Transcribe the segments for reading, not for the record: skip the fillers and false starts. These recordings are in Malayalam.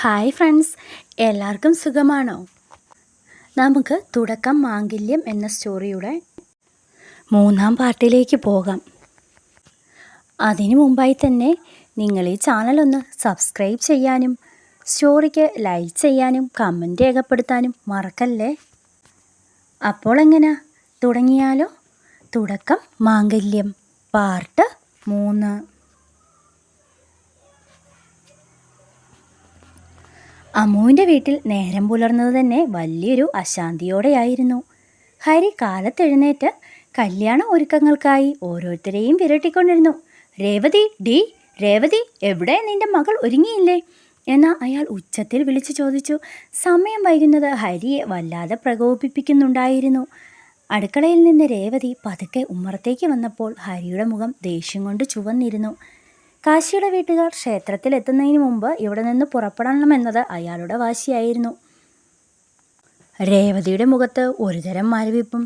ഹായ് ഫ്രണ്ട്സ്, എല്ലാവർക്കും സുഖമാണോ? നമുക്ക് തുടക്കം മാംഗല്യം എന്ന സ്റ്റോറിയുടെ 3-ാം പാർട്ടിലേക്ക് പോകാം. അതിനു മുമ്പായി തന്നെ നിങ്ങൾ ഈ ചാനലൊന്ന് സബ്സ്ക്രൈബ് ചെയ്യാനും സ്റ്റോറിക്ക് ലൈക്ക് ചെയ്യാനും കമൻറ്റ് രേഖപ്പെടുത്താനും മറക്കല്ലേ. അപ്പോൾ എങ്ങനെ തുടങ്ങിയാലോ? തുടക്കം മാംഗല്യം പാർട്ട് 3. അമ്മുവിൻ്റെ വീട്ടിൽ നേരം പുലർന്നത് തന്നെ വലിയൊരു അശാന്തിയോടെയായിരുന്നു. ഹരി കാലത്തെഴുന്നേറ്റ് കല്യാണ ഒരുക്കങ്ങൾക്കായി ഓരോരുത്തരെയും വിരട്ടിക്കൊണ്ടിരുന്നു. രേവതി, എവിടെ നിന്റെ മകൾ ഒരുങ്ങിയില്ലേ എന്ന് അയാൾ ഉച്ചത്തിൽ വിളിച്ചു ചോദിച്ചു. സമയം വൈകുന്നത് ഹരിയെ വല്ലാതെ പ്രകോപിപ്പിക്കുന്നുണ്ടായിരുന്നു. അടുക്കളയിൽ നിന്ന് രേവതി പതുക്കെ ഉമ്മറത്തേക്ക് വന്നപ്പോൾ ഹരിയുടെ മുഖം ദേഷ്യം കൊണ്ട് ചുവന്നിരുന്നു. കാശിയുടെ വീട്ടുകാർ ക്ഷേത്രത്തിൽ എത്തുന്നതിന് മുമ്പ് ഇവിടെ നിന്ന് പുറപ്പെടണമെന്നത് അയാളുടെ വാശിയായിരുന്നു. രേവതിയുടെ മുഖത്ത് ഒരുതരം മരവിപ്പും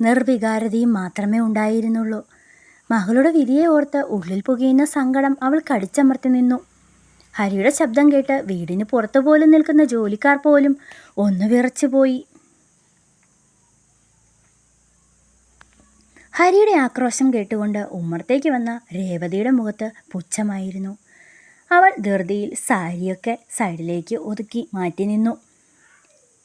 നിർവികാരതയും മാത്രമേ ഉണ്ടായിരുന്നുള്ളൂ. മകളുടെ വിധിയെ ഓർത്ത് ഉള്ളിൽ പുകയുന്ന സങ്കടം അവൾ കടിച്ചമർത്തി നിന്നു. ഹരിയുടെ ശബ്ദം കേട്ട് വീടിന് പുറത്തു പോലും നിൽക്കുന്ന ജോലിക്കാർ പോലും ഒന്ന് വിറച്ചുപോയി. ഹരിയുടെ ആക്രോശം കേട്ടുകൊണ്ട് ഉമ്മറത്തേക്ക് വന്ന രേവതിയുടെ മുഖത്ത് പുച്ഛമായിരുന്നു. അവൾ ധൃതിയിൽ സാരിയൊക്കെ സൈഡിലേക്ക് ഒതുക്കി മാറ്റി നിന്നു.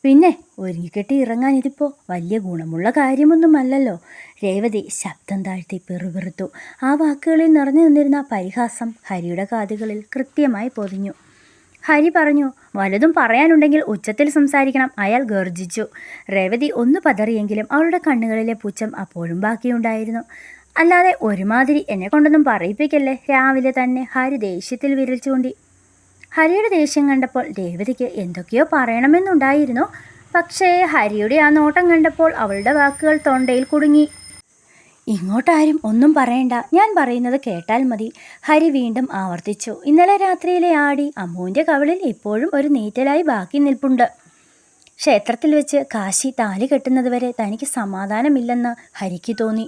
പിന്നെ ഒരുങ്ങിക്കെട്ടി ഇറങ്ങാനിതിപ്പോൾ വലിയ ഗുണമുള്ള കാര്യമൊന്നുമല്ലല്ലോ. രേവതി ശബ്ദം താഴ്ത്തി പിറുപിറുത്തു. ആ വാക്കുകളിൽ നിറഞ്ഞു നിന്നിരുന്ന പരിഹാസം ഹരിയുടെ കാതുകളിൽ കൃത്യമായി പൊതിഞ്ഞു. ഹരി പറഞ്ഞു, വലതും പറയാനുണ്ടെങ്കിൽ ഉച്ചത്തിൽ സംസാരിക്കണം. അയാൾ ഗർജിച്ചു. രേവതി ഒന്ന് പതറിയെങ്കിലും അവളുടെ കണ്ണുകളിലെ പുച്ഛം അപ്പോഴും ബാക്കിയുണ്ടായിരുന്നു. അല്ലാതെ ഒരുമാതിരി എന്നെ കൊണ്ടൊന്നും പറയിപ്പിക്കല്ലേ. രാവിലെ തന്നെ ഹരി ദേഷ്യത്തിൽ വിരൽ ചൂണ്ടി. ഹരിയുടെ ദേഷ്യം കണ്ടപ്പോൾ രേവതിക്ക് എന്തൊക്കെയോ പറയണമെന്നുണ്ടായിരുന്നു. പക്ഷേ ഹരിയുടെ ആ നോട്ടം കണ്ടപ്പോൾ അവളുടെ വാക്കുകൾ തൊണ്ടയിൽ കുടുങ്ങി. ഇങ്ങോട്ടാരും ഒന്നും പറയണ്ട, ഞാൻ പറയുന്നത് കേട്ടാൽ മതി, ഹരി വീണ്ടും ആവർത്തിച്ചു. ഇന്നലെ രാത്രിയിലെ ആടി അമ്മുവിൻ്റെ കവിളിൽ ഇപ്പോഴും ഒരു നീറ്റലായി ബാക്കി നിൽപ്പുണ്ട്. ക്ഷേത്രത്തിൽ വെച്ച് കാശി താലി കെട്ടുന്നതുവരെ തനിക്ക് സമാധാനമില്ലെന്ന് ഹരിക്ക് തോന്നി.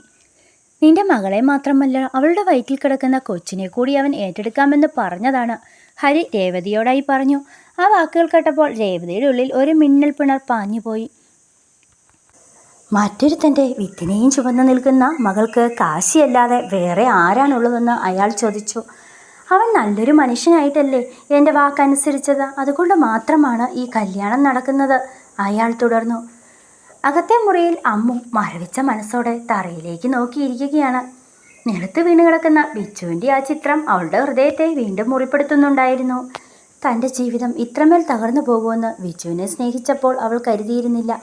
നിന്റെ മകളെ മാത്രമല്ല, അവളുടെ വയറ്റിൽ കിടക്കുന്ന കൊച്ചിനെ കൂടി അവൻ ഏറ്റെടുക്കാമെന്ന് പറഞ്ഞതാണ്, ഹരി രേവതിയോടായി പറഞ്ഞു. ആ വാക്കുകൾ കേട്ടപ്പോൾ രേവതിയുടെ ഉള്ളിൽ ഒരു മിന്നൽ പിണർ പാഞ്ഞുപോയി. മറ്റൊരുത്തൻ്റെ വിത്തിനെയും ചുവന്ന് നിൽക്കുന്ന മകൾക്ക് കാശിയല്ലാതെ വേറെ ആരാണുള്ളതെന്ന് അയാൾ ചോദിച്ചു. അവൻ നല്ലൊരു മനുഷ്യനായിട്ടല്ലേ എൻ്റെ വാക്കനുസരിച്ചത്, അതുകൊണ്ട് മാത്രമാണ് ഈ കല്യാണം നടക്കുന്നത്, അയാൾ തുടർന്നു. അകത്തെ മുറിയിൽ അമ്മു മരവിച്ച മനസ്സോടെ തറയിലേക്ക് നോക്കിയിരിക്കുകയാണ്. നിലത്ത് വീണ് കിടക്കുന്ന ബിച്ചുവിൻ്റെ ആ ചിത്രം അവളുടെ ഹൃദയത്തെ വീണ്ടും മുറിപ്പെടുത്തുന്നുണ്ടായിരുന്നു. തൻ്റെ ജീവിതം ഇത്രമേൽ തകർന്നു പോകുമെന്ന് ബിച്ചുവിനെ സ്നേഹിച്ചപ്പോൾ അവൾ കരുതിയിരുന്നില്ല.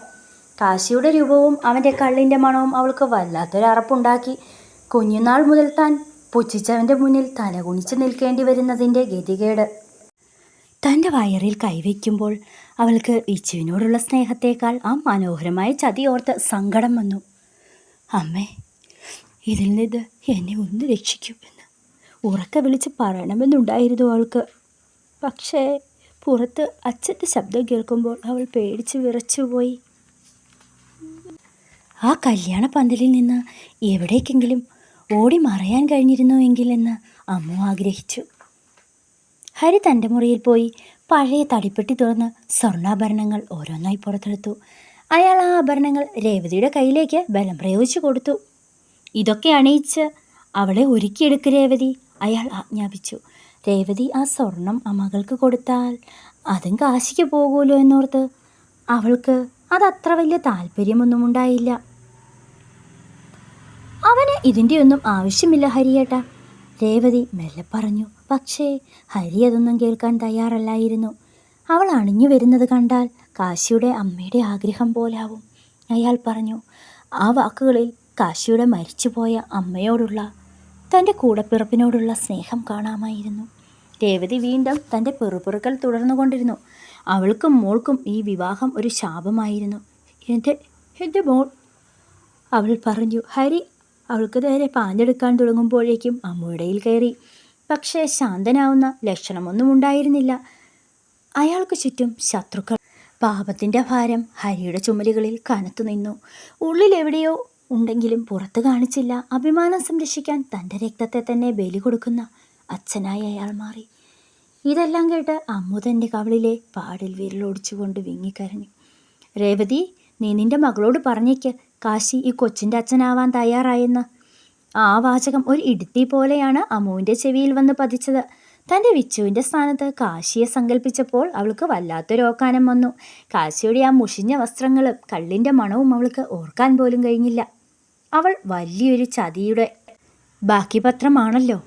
കാശിയുടെ രൂപവും അവൻ്റെ കള്ളിൻ്റെ മണവും അവൾക്ക് വല്ലാത്തൊരു അറപ്പുണ്ടാക്കി. കുഞ്ഞുനാൾ മുതൽ താൻ പുച്ഛിച്ചവൻ്റെ മുന്നിൽ തലകുനിച്ച് നിൽക്കേണ്ടി വരുന്നതിൻ്റെ ഗതികേട്. തൻ്റെ വയറിൽ കൈവയ്ക്കുമ്പോൾ അവൾക്ക് വിച്ചുവിനോടുള്ള സ്നേഹത്തേക്കാൾ ആ മനോഹരമായ ചതി ഓർത്ത് സങ്കടം വന്നു. അമ്മേ, ഇതിൽ നിന്ന് എന്നെ ഒന്ന് രക്ഷിക്കുമെന്ന് ഉറക്കെ വിളിച്ച് പറയണമെന്നുണ്ടായിരുന്നു അവൾക്ക്. പക്ഷേ പുറത്ത് അച്ഛൻ്റെ ശബ്ദം കേൾക്കുമ്പോൾ അവൾ പേടിച്ച് വിറച്ചുപോയി. ആ കല്യാണ പന്തലിൽ നിന്ന് എവിടേക്കെങ്കിലും ഓടി മറയാൻ കഴിഞ്ഞിരുന്നുവെങ്കിലെന്ന് അമ്മു ആഗ്രഹിച്ചു. ഹരി തൻ്റെ മുറിയിൽ പോയി പഴയ തടിപ്പെട്ടി തുറന്ന് സ്വർണ്ണാഭരണങ്ങൾ ഓരോന്നായി പുറത്തെടുത്തു. അയാൾ ആ ആഭരണങ്ങൾ രേവതിയുടെ കയ്യിലേക്ക് ബലം പ്രയോഗിച്ചു കൊടുത്തു. ഇതൊക്കെ അണിയിച്ച് അവളെ ഒരുക്കിയെടുക്ക് രേവതി, അയാൾ ആജ്ഞാപിച്ചു. രേവതി ആ സ്വർണം ആ മകൾക്ക് കൊടുത്താൽ അതും കാശിക്ക് പോകുമല്ലോ എന്നോർത്ത് അവൾക്ക് അതത്ര വലിയ താല്പര്യമൊന്നും ഉണ്ടായില്ല. അവന് ഇതിൻ്റെയൊന്നും ആവശ്യമില്ല ഹരിയേട്ടാ, രേവതി മെല്ലെ പറഞ്ഞു. പക്ഷേ ഹരി അതൊന്നും കേൾക്കാൻ തയ്യാറല്ലായിരുന്നു. അവൾ അണിഞ്ഞു വരുന്നത് കണ്ടാൽ കാശിയുടെ അമ്മയുടെ ആഗ്രഹം പോലാവും, അയാൾ പറഞ്ഞു. ആ വാക്കുകളിൽ കാശിയുടെ മരിച്ചുപോയ അമ്മയോടുള്ള തൻ്റെ കൂടപ്പിറപ്പിനോടുള്ള സ്നേഹം കാണാമായിരുന്നു. രേവതി വീണ്ടും തൻ്റെ പെറുപെറുക്കൽ തുടർന്നുകൊണ്ടിരുന്നു. അവൾക്കും മോൾക്കും ഈ വിവാഹം ഒരു ശാപമായിരുന്നു. എൻ്റെ മോൾ, അവൾ പറഞ്ഞു. ഹരി അവൾക്ക് നേരെ പാഞ്ഞെടുക്കാൻ തുടങ്ങുമ്പോഴേക്കും അമ്മയുടെയിൽ കയറി. പക്ഷേ ശാന്തനാവുന്ന ലക്ഷണമൊന്നും ഉണ്ടായിരുന്നില്ല. അയാൾക്ക് ചുറ്റും ശത്രുക്കൾ. പാപത്തിൻ്റെ ഭാരം ഹരിയുടെ ചുമലുകളിൽ കനത്തു നിന്നു. ഉള്ളിലെവിടെയോ ഉണ്ടെങ്കിലും പുറത്ത് കാണിച്ചില്ല. അഭിമാനം സംരക്ഷിക്കാൻ തൻ്റെ രക്തത്തെ തന്നെ ബലി കൊടുക്കുന്ന അച്ഛനായി അയാൾ മാറി. ഇതെല്ലാം കേട്ട് അമ്മു തൻ്റെ കവിളിലെ പാടിൽ വിരലൊടിച്ചുകൊണ്ട് വിങ്ങിക്കരഞ്ഞു. രേവതി, നീ നിന്റെ മകളോട് പറഞ്ഞേക്ക് കാശി ഈ കൊച്ചിൻ്റെ അച്ഛനാവാൻ തയ്യാറായെന്ന്. ആ വാചകം ഒരു ഇടുത്തി പോലെയാണ് അമ്മുവിൻ്റെ ചെവിയിൽ വന്ന് പതിച്ചത്. തൻ്റെ വിച്ചുവിൻ്റെ സ്ഥാനത്ത് കാശിയെ സങ്കല്പിച്ചപ്പോൾ അവൾക്ക് വല്ലാത്തൊരോക്കാനം വന്നു. കാശിയുടെ ആ മുഷിഞ്ഞ വസ്ത്രങ്ങളും കള്ളിൻ്റെ മണവും അവൾക്ക് ഓർക്കാൻ പോലും കഴിഞ്ഞില്ല. അവൾ വലിയൊരു ചതിയുടെ ബാക്കി പത്രമാണല്ലോ.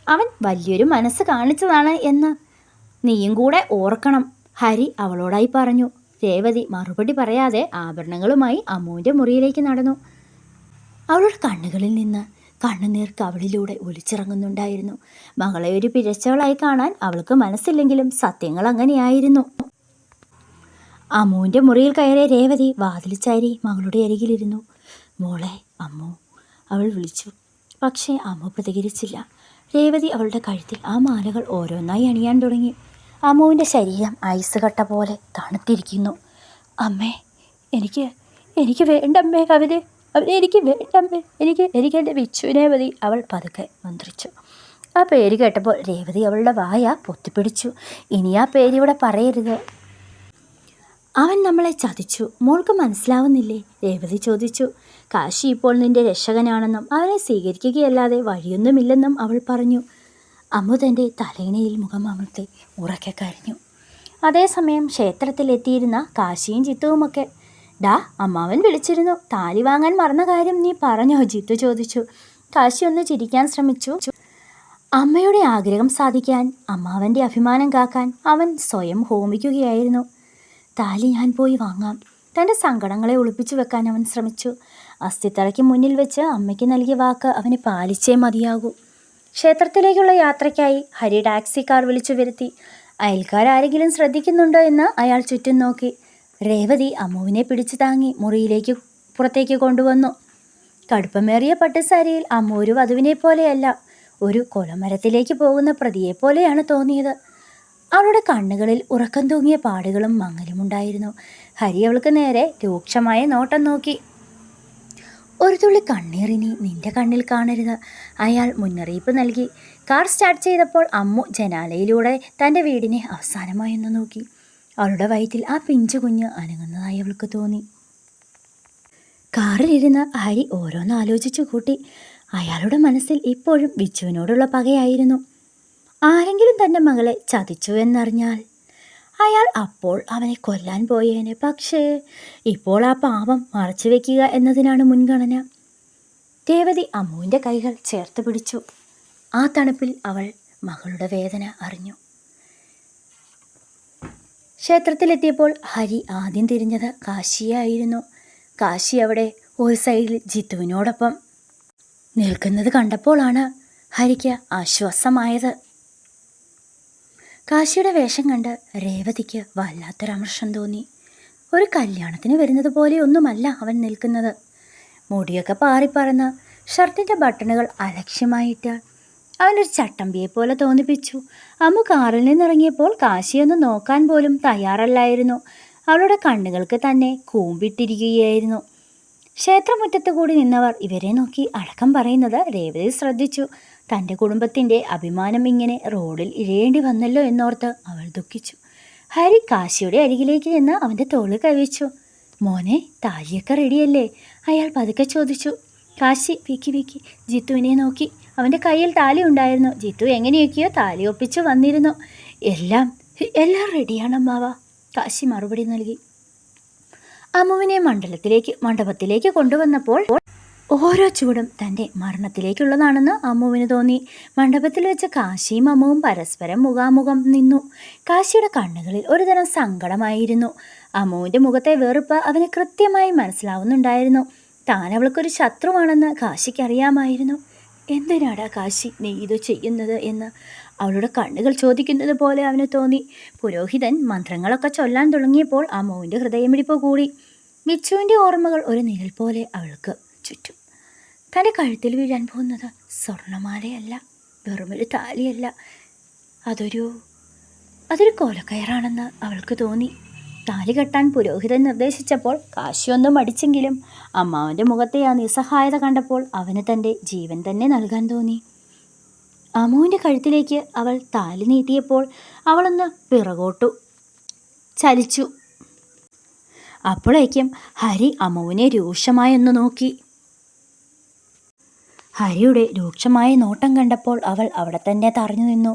അവൻ വലിയൊരു മനസ്സ് കാണിച്ചതാണ് എന്ന് നീയും കൂടെ ഓർക്കണം, ഹരി അവളോടായി പറഞ്ഞു. രേവതി മറുപടി പറയാതെ ആഭരണങ്ങളുമായി അമ്മുവിൻ്റെ മുറിയിലേക്ക് നടന്നു. അവളുടെ കണ്ണുകളിൽ നിന്ന് കണ്ണുനീർ കവിളിലൂടെ ഒലിച്ചിറങ്ങുന്നുണ്ടായിരുന്നു. മകളെ ഒരു പിഴച്ചവളായി കാണാൻ അവൾക്ക് മനസ്സില്ലെങ്കിലും സത്യങ്ങൾ അങ്ങനെയായിരുന്നു. അമ്മുവിൻ്റെ മുറിയിൽ കയറിയ രേവതി വാതിൽ ചാരി മകളുടെ അരികിലിരുന്നു. മോളെ, അമ്മു, അവൾ വിളിച്ചു. പക്ഷേ അമ്മു പ്രതികരിച്ചില്ല. രേവതി അവളുടെ കഴുത്തിൽ ആ മാലകൾ ഓരോന്നായി അണിയാൻ തുടങ്ങി. അമ്മുവിൻ്റെ ശരീരം ഐസ് കട്ട പോലെ തണുത്തിരിക്കുന്നു. അമ്മേ, എനിക്ക് വേണ്ടമ്മേ, അവരെ എനിക്ക് വേണ്ടമ്മേ, എനിക്ക് എൻ്റെ വിച്ചുവിനെ മതി, അവൾ പതുക്കെ മന്ത്രിച്ചു. ആ പേര് കേട്ടപ്പോൾ രേവതി അവളുടെ വായ പൊത്തിപ്പിടിച്ചു. ഇനി ആ പേരിവിടെ പറയരുത്. അവൻ നമ്മളെ ചതിച്ചു, മോൾക്ക് മനസ്സിലാവുന്നില്ലേ? രേവതി ചോദിച്ചു. കാശി ഇപ്പോൾ നിന്റെ രക്ഷകനാണെന്നും അവനെ സ്വീകരിക്കുകയല്ലാതെ വഴിയൊന്നുമില്ലെന്നും അവൾ പറഞ്ഞു. അമ്മു തൻ്റെ തലയിണയിൽ മുഖം അമർത്തി ഉറക്കെ കരഞ്ഞു. അതേസമയം ക്ഷേത്രത്തിലെത്തിയിരുന്ന കാശിയും ജിത്തുവുമൊക്കെ. ഡാ, അമ്മാവൻ വിളിച്ചിരുന്നു, താലി വാങ്ങാൻ മറന്ന കാര്യം നീ പറഞ്ഞോ? ജിത്തു ചോദിച്ചു. കാശി ഒന്ന് ചിരിക്കാൻ ശ്രമിച്ചു. അമ്മയുടെ ആഗ്രഹം സാധിക്കാൻ, അമ്മാവൻ്റെ അഭിമാനം കാക്കാൻ അവൻ സ്വയം ഹോമിക്കുകയായിരുന്നു. താലി ഞാൻ പോയി വാങ്ങാം. തൻ്റെ സങ്കടങ്ങളെ ഒളിപ്പിച്ചു വെക്കാൻ അവൻ ശ്രമിച്ചു. അസ്ഥിത്തറയ്ക്ക് മുന്നിൽ വെച്ച് അമ്മയ്ക്ക് നൽകിയ വാക്ക് അവന് പാലിച്ചേ മതിയാകൂ. ക്ഷേത്രത്തിലേക്കുള്ള യാത്രയ്ക്കായി ഹരി ടാക്സി കാർ വിളിച്ചു വരുത്തി. അയൽക്കാരാരെങ്കിലും ശ്രദ്ധിക്കുന്നുണ്ടോ എന്ന് അയാൾ ചുറ്റും നോക്കി. രേവതി അമ്മുവിനെ പിടിച്ചു താങ്ങി മുറിയിലേക്ക് പുറത്തേക്ക് കൊണ്ടുവന്നു. കടുപ്പമേറിയ പട്ടുസാരിയിൽ അമ്മു ഒരു വധുവിനെ പോലെയല്ല, ഒരു കൊലമരത്തിലേക്ക് പോകുന്ന പ്രതിയെപ്പോലെയാണ് തോന്നിയത്. അവളുടെ കണ്ണുകളിൽ ഉറക്കം തൂങ്ങിയ പാടുകളും മങ്ങലുമുണ്ടായിരുന്നു. ഹരി അവൾക്ക് നേരെ രൂക്ഷമായ നോട്ടം നോക്കി. ഒരു തുള്ളി കണ്ണീറിനി നിന്റെ കണ്ണിൽ കാണരുത്, അയാൾ മുന്നറിയിപ്പ് നൽകി. കാർ സ്റ്റാർട്ട് ചെയ്തപ്പോൾ അമ്മു ജനാലയിലൂടെ തൻ്റെ വീടിനെ അവസാനമായൊന്ന് നോക്കി. അവളുടെ വയറ്റിൽ ആ പിഞ്ചു കുഞ്ഞ് അനങ്ങുന്നതായി അവൾക്ക് തോന്നി. കാറിലിരുന്ന് ഹരി ഓരോന്ന് ആലോചിച്ചു കൂട്ടി. അയാളുടെ മനസ്സിൽ ഇപ്പോഴും വിച്ചുവിനോടുള്ള പകയായിരുന്നു. ആരെങ്കിലും തൻ്റെ മകളെ ചതിച്ചു എന്നറിഞ്ഞാൽ അയാൾ അപ്പോൾ അവനെ കൊല്ലാൻ പോയേനെ. പക്ഷേ ഇപ്പോൾ ആ പാപം മറച്ചു വയ്ക്കുക എന്നതിനാണ് മുൻഗണന. രേവതി അമ്മുവിൻ്റെ കൈകൾ ചേർത്ത് പിടിച്ചു. ആ തണുപ്പിൽ അവൾ മകളുടെ വേദന അറിഞ്ഞു. ക്ഷേത്രത്തിലെത്തിയപ്പോൾ ഹരി ആദ്യം തിരിഞ്ഞത് കാശിയായിരുന്നു. കാശി അവിടെ ഒരു സൈഡിൽ ജിത്തുവിനോടൊപ്പം നിൽക്കുന്നത് കണ്ടപ്പോഴാണ് ഹരിക്ക് ആശ്വാസമായത്. കാശിയുടെ വേഷം കണ്ട് രേവതിക്ക് വല്ലാത്തൊരമർഷം തോന്നി. ഒരു കല്യാണത്തിന് വരുന്നത് പോലെയൊന്നുമല്ല അവൻ നിൽക്കുന്നത്. മുടിയൊക്കെ പാറിപ്പറന്ന് ഷർട്ടിൻ്റെ ബട്ടണുകൾ അലക്ഷ്യമായിട്ട് അവനൊരു ചട്ടമ്പിയെപ്പോലെ തോന്നിപ്പിച്ചു. അമ്മു കാറിൽ നിന്നിറങ്ങിയപ്പോൾ കാശിയൊന്ന് നോക്കാൻ പോലും തയ്യാറല്ലായിരുന്നു. അവളുടെ കണ്ണുകൾക്ക് തന്നെ കൂമ്പിട്ടിരിക്കുകയായിരുന്നു. ക്ഷേത്രമുറ്റത്ത് കൂടി നിന്നവർ ഇവരെ നോക്കി അടക്കം പറയുന്നത് രേവതി ശ്രദ്ധിച്ചു. തൻ്റെ കുടുംബത്തിൻ്റെ അഭിമാനം ഇങ്ങനെ റോഡിൽ ഇഴയേണ്ടി വന്നല്ലോ എന്നോർത്ത് അവൾ ദുഃഖിച്ചു. ഹരി കാശിയുടെ അരികിലേക്ക് നിന്ന് അവൻ്റെ തോളിൽ കൈവച്ചു. മോനെ, താലിയൊക്കെ റെഡിയല്ലേ? അയാൾ പതുക്കെ ചോദിച്ചു. കാശി വീക്കി ജിത്തുവിനെ നോക്കി. അവൻ്റെ കയ്യിൽ താലി ഉണ്ടായിരുന്നു. ജിത്തു എങ്ങനെയൊക്കെയോ താലി ഒപ്പിച്ചു വന്നിരുന്നു. എല്ലാം റെഡിയാണമ്മാവ, കാശി മറുപടി നൽകി. അമ്മുവിനെ മണ്ഡപത്തിലേക്ക് കൊണ്ടുവന്നപ്പോൾ ഓരോ ചൂടും തൻ്റെ മരണത്തിലേക്കുള്ളതാണെന്ന് അമ്മുവിന് തോന്നി. മണ്ഡപത്തിൽ വെച്ച് കാശിയും അമ്മുവും പരസ്പരം മുഖാമുഖം നിന്നു. കാശിയുടെ കണ്ണുകളിൽ ഒരുതരം സങ്കടമായിരുന്നു. അമ്മുവിൻ്റെ മുഖത്തെ വെറുപ്പ് അവന് കൃത്യമായി മനസ്സിലാവുന്നുണ്ടായിരുന്നു. താൻ അവൾക്കൊരു ശത്രുവാണെന്ന് കാശിക്കറിയാമായിരുന്നു. എന്തിനാടാ കാശി നീ ഇത് ചെയ്യുന്നത് എന്ന് അവളുടെ കണ്ണുകൾ ചോദിക്കുന്നത് പോലെ അവന് തോന്നി. പുരോഹിതൻ മന്ത്രങ്ങളൊക്കെ ചൊല്ലാൻ തുടങ്ങിയപ്പോൾ അമ്മുവിൻ്റെ ഹൃദയമിടിപ്പ് കൂടി. വിച്ചുവിൻ്റെ ഓർമ്മകൾ ഒരു നിഴൽ പോലെ അവൾക്ക് ചുറ്റും. തൻ്റെ കഴുത്തിൽ വീഴാൻ പോകുന്നത് സ്വർണ്ണമാലയല്ല, വെറുമൊരു താലിയല്ല, അതൊരു കോലക്കയറാണെന്ന് അവൾക്ക് തോന്നി. താലി കെട്ടാൻ പുരോഹിതൻ നിർദ്ദേശിച്ചപ്പോൾ കാശിയൊന്നും മടിച്ചെങ്കിലും അമ്മാവൻ്റെ മുഖത്തെ ആ നിസ്സഹായത കണ്ടപ്പോൾ അവന് തൻ്റെ ജീവൻ തന്നെ നൽകാൻ തോന്നി. അമ്മുവിൻ്റെ കഴുത്തിലേക്ക് അവൾ താലി നീട്ടിയപ്പോൾ അവളൊന്ന് പിറകോട്ടു ചലിച്ചു. അപ്പോഴേക്കും ഹരി അമ്മുവിനെ രൂക്ഷമായൊന്ന് നോക്കി. ഹരിയുടെ രൂക്ഷമായ നോട്ടം കണ്ടപ്പോൾ അവൾ അവിടെ തന്നെ തറഞ്ഞു നിന്നു.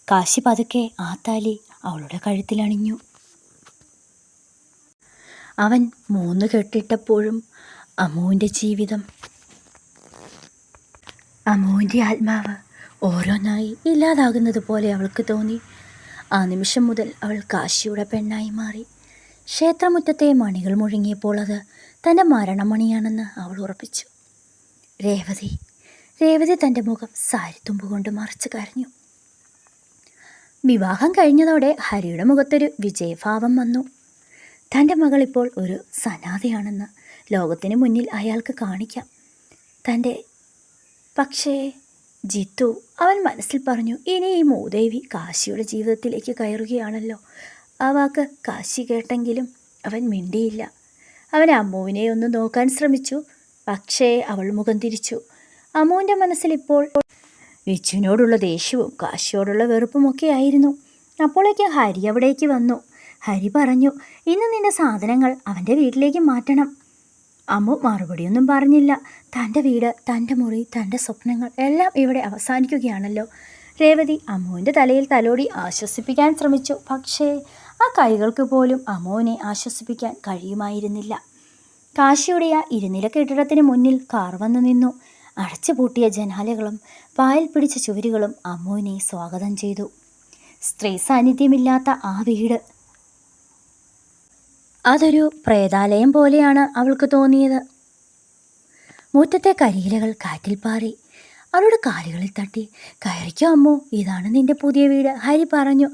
കാശി പതുക്കെ ആ താലി അവളുടെ കഴുത്തിലണിഞ്ഞു. അവൻ 3 കെട്ടിട്ടപ്പോഴും അമ്മുവിൻ്റെ ജീവിതം, അമ്മുവിൻ്റെ ആത്മാവ് ഓരോന്നായി ഇല്ലാതാകുന്നത് പോലെ അവൾക്ക് തോന്നി. ആ നിമിഷം മുതൽ അവൾ കാശിയുടെ പെണ്ണായി മാറി. ക്ഷേത്രമുറ്റത്തെ മണികൾ മുഴങ്ങിയപ്പോൾ അത് തൻ്റെ മരണമണിയാണെന്ന് അവൾ ഉറപ്പിച്ചു. രേവതി തൻ്റെ മുഖം സാരിത്തുമ്പ് കൊണ്ട് മറച്ച് കരഞ്ഞു. വിവാഹം കഴിഞ്ഞതോടെ ഹരിയുടെ മുഖത്തൊരു വിജയഭാവം വന്നു. തൻ്റെ മകൾ ഇപ്പോൾ ഒരു സനാഥയാണെന്ന് ലോകത്തിന് മുന്നിൽ അയാൾക്ക് കാണിക്കാം. പക്ഷേ ജിത്തു, അവൻ മനസ്സിൽ പറഞ്ഞു, ഇനി ഈ മൂദേവി കാശിയുടെ ജീവിതത്തിലേക്ക് കയറുകയാണല്ലോ. ആ വാക്ക് കാശി കേട്ടെങ്കിലും അവൻ മിണ്ടിയില്ല. അവൻ അമ്മുവിനെ ഒന്ന് നോക്കാൻ ശ്രമിച്ചു. പക്ഷേ അവൾ മുഖം തിരിച്ചു. അമ്മുവിൻ്റെ മനസ്സിലിപ്പോൾ വിച്ചുവിനോടുള്ള ദേഷ്യവും കാശിയോടുള്ള വെറുപ്പുമൊക്കെ ആയിരുന്നു. അപ്പോഴേക്ക് ഹരി അവിടേക്ക് വന്നു. ഹരി പറഞ്ഞു, ഇന്ന് നിന്റെ സാധനങ്ങൾ അവൻ്റെ വീട്ടിലേക്ക് മാറ്റണം. അമ്മു മറുപടിയൊന്നും പറഞ്ഞില്ല. തൻ്റെ വീട്, തൻ്റെ മുറി, തൻ്റെ സ്വപ്നങ്ങൾ എല്ലാം ഇവിടെ അവസാനിക്കുകയാണല്ലോ. രേവതി അമ്മുവിൻ്റെ തലയിൽ തലോടി ആശ്വസിപ്പിക്കാൻ ശ്രമിച്ചു. പക്ഷേ ആ കൈകൾക്ക് പോലും അമ്മുവിനെ ആശ്വസിപ്പിക്കാൻ കഴിയുമായിരുന്നില്ല. കാശിയുടെ ആ ഇരുനില കെട്ടിടത്തിന് മുന്നിൽ കാർ വന്നു നിന്നു. അടച്ചുപൂട്ടിയ ജനാലകളും പായൽ പിടിച്ച ചുവരുകളും അമ്മുവിനെ സ്വാഗതം ചെയ്തു. സ്ത്രീ സാന്നിധ്യമില്ലാത്ത ആ വീട്, അതൊരു പ്രേതാലയം പോലെയാണ് അവൾക്ക് തോന്നിയത്. മുറ്റത്തെ കരിയിലകൾ കാറ്റിൽ പാറി അവളുടെ കാലുകളിൽ തട്ടി. കയറിക്കോ അമ്മു, ഇതാണ് നിന്റെ പുതിയ വീട്, ഹരി പറഞ്ഞു.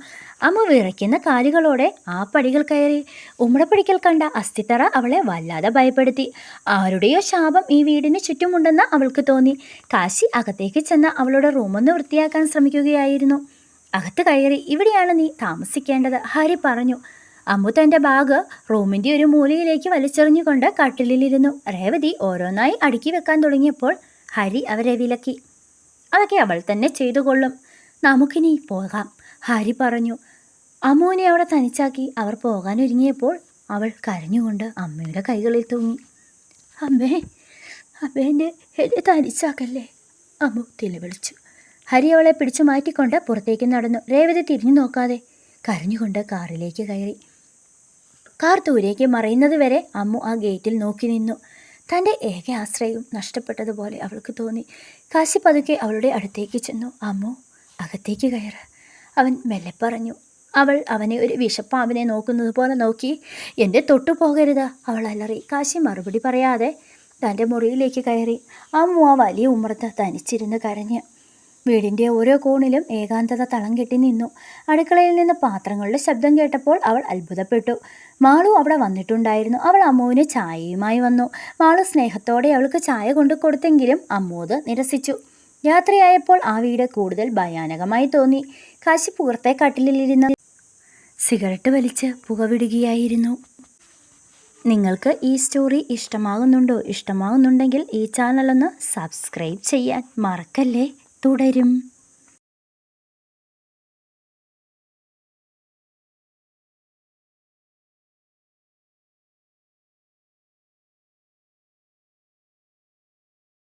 അമ്മു വിറയ്ക്കുന്ന കാലുകളോടെ ആ പടികൾ കയറി. ഉമ്മടപ്പടിക്കൽ കണ്ട അസ്ഥിത്തറ അവളെ വല്ലാതെ ഭയപ്പെടുത്തി. ആരുടെയോ ശാപം ഈ വീടിന് ചുറ്റുമുണ്ടെന്ന് അവൾക്ക് തോന്നി. കാശി അകത്തേക്ക് ചെന്ന് അവളുടെ റൂമൊന്ന് വൃത്തിയാക്കാൻ ശ്രമിക്കുകയായിരുന്നു. അകത്ത് കയറി, ഇവിടെയാണ് നീ താമസിക്കേണ്ടത്, ഹരി പറഞ്ഞു. അമ്മു തൻ്റെ ബാഗ് റൂമിൻ്റെ ഒരു മൂലയിലേക്ക് വലിച്ചെറിഞ്ഞുകൊണ്ട് കട്ടിലിലിരുന്നു. രേവതി ഓരോന്നായി അടുക്കി വെക്കാൻ തുടങ്ങിയപ്പോൾ ഹരി അവരെ വിലക്കി. അതൊക്കെ അവൾ തന്നെ ചെയ്തു കൊള്ളും, നമുക്കിനി പോകാം, ഹരി പറഞ്ഞു. അമ്മുവിനെ അവിടെ തനിച്ചാക്കി അവർ പോകാനൊരുങ്ങിയപ്പോൾ അവൾ കരഞ്ഞുകൊണ്ട് അമ്മയുടെ കൈകളിൽ തൂങ്ങി. എന്നെ തനിച്ചാക്കല്ലേ, അമ്മു തിലവിളിച്ചു. ഹരി അവളെ പിടിച്ചു മാറ്റിക്കൊണ്ട് പുറത്തേക്ക് നടന്നു. രേവതി തിരിഞ്ഞു നോക്കാതെ കരഞ്ഞുകൊണ്ട് കാറിലേക്ക് കയറി. കാർ ദൂരേക്ക് മറയുന്നത് വരെ അമ്മു ആ ഗേറ്റിൽ നോക്കി നിന്നു. തൻ്റെ ഏക ആശ്രയവും നഷ്ടപ്പെട്ടതുപോലെ അവൾക്ക് തോന്നി. കാശി പതുക്കെ അവളുടെ അടുത്തേക്ക് ചെന്നു. അമ്മു, അകത്തേക്ക് കയറ്, അവൻ മെല്ലെ പറഞ്ഞു. അവൾ അവനെ ഒരു വിഷപ്പാമ്പിനെ നോക്കുന്നത് പോലെ നോക്കി. എൻ്റെ തൊട്ടു പോകരുത്, അവൾ അലറി. കാശി മറുപടി പറയാതെ തൻ്റെ മുറിയിലേക്ക് കയറി. അമ്മു ആ വലിയ ഉമ്മറത്ത് തനിച്ചിരുന്ന് കരഞ്ഞ്. വീടിൻ്റെ ഓരോ കോണിലും ഏകാന്തത തളം കെട്ടി നിന്നു. അടുക്കളയിൽ നിന്ന് പാത്രങ്ങളുടെ ശബ്ദം കേട്ടപ്പോൾ അവൾ അത്ഭുതപ്പെട്ടു. മാളു അവിടെ വന്നിട്ടുണ്ടായിരുന്നു. അവൾ അമ്മുവിന് ചായയുമായി വന്നു. മാളു സ്നേഹത്തോടെ അവൾക്ക് ചായ കൊണ്ടു കൊടുത്തെങ്കിലും അമ്മു അത് നിരസിച്ചു. രാത്രിയായപ്പോൾ ആ വീട് കൂടുതൽ ഭയാനകമായി തോന്നി. കാശി പുറത്തെ കട്ടിലിരുന്ന് സിഗരറ്റ് വലിച്ച് പുകവിടുകയായിരുന്നു. നിങ്ങൾക്ക് ഈ സ്റ്റോറി ഇഷ്ടമാകുന്നുണ്ടെങ്കിൽ ഈ ചാനലൊന്ന് സബ്സ്ക്രൈബ് ചെയ്യാൻ മറക്കല്ലേ. തുടരും.